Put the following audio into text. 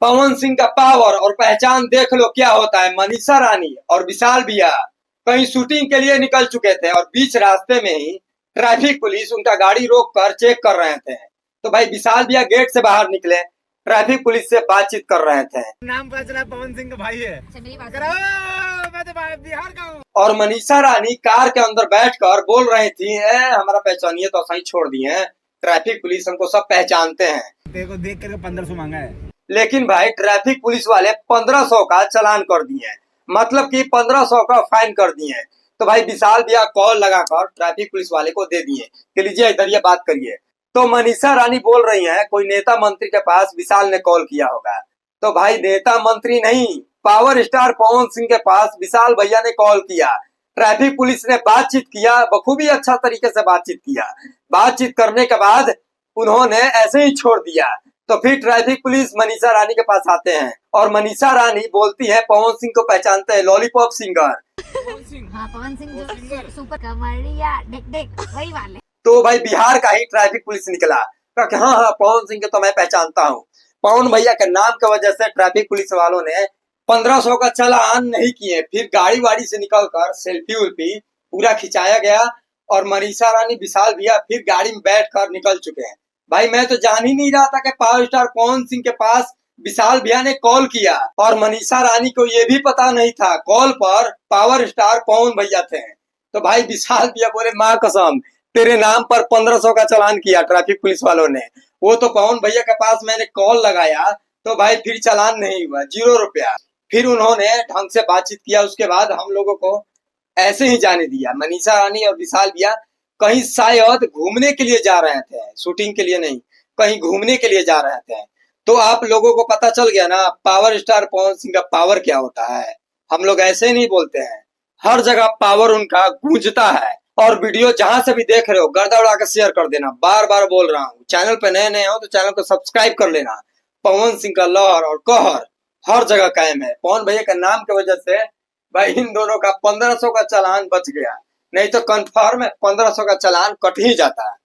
पवन सिंह का पावर और पहचान देख लो क्या होता है। मनीषा रानी और विशाल भैया कहीं शूटिंग के लिए निकल चुके थे और बीच रास्ते में ही ट्रैफिक पुलिस उनका गाड़ी रोक कर चेक कर रहे थे। तो भाई विशाल भैया गेट से बाहर निकले, ट्रैफिक पुलिस से बातचीत कर रहे थे। नाम पता चला पवन सिंह का भाई है। मैं तो बिहार का हूँ। और मनीषा रानी कार के अंदर बैठकर बोल रही थी, हमारा पहचानिए तो सही छोड़ दिए हैं, ट्रैफिक पुलिस हमको सब पहचानते हैं। तेरे को देख करके 1500 मांगा है। लेकिन भाई ट्रैफिक पुलिस वाले 1500 का चालान कर दिए, मतलब कि 1500 का फाइन कर दिए। तो भाई विशाल भैया कॉल लगाकर ट्रैफिक पुलिस वाले को दे दिए कि लीजिए इधर ये बात करिए। तो मनीषा रानी बोल रही हैं कोई नेता मंत्री के पास विशाल ने कॉल किया होगा। तो भाई नेता मंत्री नहीं, पावर स्टार पवन सिंह के पास विशाल भैया ने कॉल किया। ट्रैफिक पुलिस ने बातचीत किया, बखूबी अच्छा तरीके से बातचीत किया। बातचीत करने के बाद उन्होंने ऐसे ही छोड़ दिया। तो फिर ट्रैफिक पुलिस मनीषा रानी के पास आते हैं और मनीषा रानी बोलती है पवन सिंह को पहचानते हैं, लॉलीपॉप सिंगर। हाँ, पवन सिंह जो सुपर कमरिया देख देख वही वाले। तो भाई बिहार का ही ट्रैफिक पुलिस निकला, कहा कि हाँ हाँ पवन सिंह को तो मैं पहचानता हूँ। पवन भैया के नाम की वजह से ट्रैफिक पुलिस वालों ने 1500 का चालान नहीं किए। फिर गाड़ी वाड़ी से निकलकर सेल्फी उल्फी पूरा खिंचाया गया और मनीषा रानी विशाल भैया फिर गाड़ी में बैठ कर निकल चुके हैं। भाई मैं तो जान ही नहीं रहा था कि पावर स्टार पवन सिंह के पास विशाल भैया ने कॉल किया और मनीषा रानी को ये भी पता नहीं था कॉल पर पावर स्टार पवन भैया थे। तो भाई विशाल भैया बोले माँ कसम तेरे नाम पर 1500 का चालान किया ट्रैफिक पुलिस वालों ने। वो तो पवन भैया के पास मैंने कॉल लगाया तो भाई फिर चालान नहीं हुआ, 0 रुपया। फिर उन्होंने ढंग से बातचीत किया, उसके बाद हम लोगों को ऐसे ही जाने दिया। मनीषा रानी और विशाल भैया कहीं शायद घूमने के लिए जा रहे थे, शूटिंग के लिए नहीं, कहीं घूमने के लिए जा रहे थे। तो आप लोगों को पता चल गया ना पावर स्टार पवन सिंह का पावर क्या होता है। हम लोग ऐसे नहीं बोलते हैं, हर जगह पावर उनका गूंजता है। और वीडियो जहां से भी देख रहे हो गर्दा उड़ा के शेयर कर देना, बार बार बोल रहा हूँ। चैनल पे नए नए हो तो चैनल को सब्सक्राइब कर लेना। पवन सिंह का लहर और कहर हर जगह कायम है। पवन भैया के नाम की वजह से भाई इन दोनों का 1500 का चालान बच गया, नहीं तो कन्फर्म 1500 का चालान कट ही जाता है।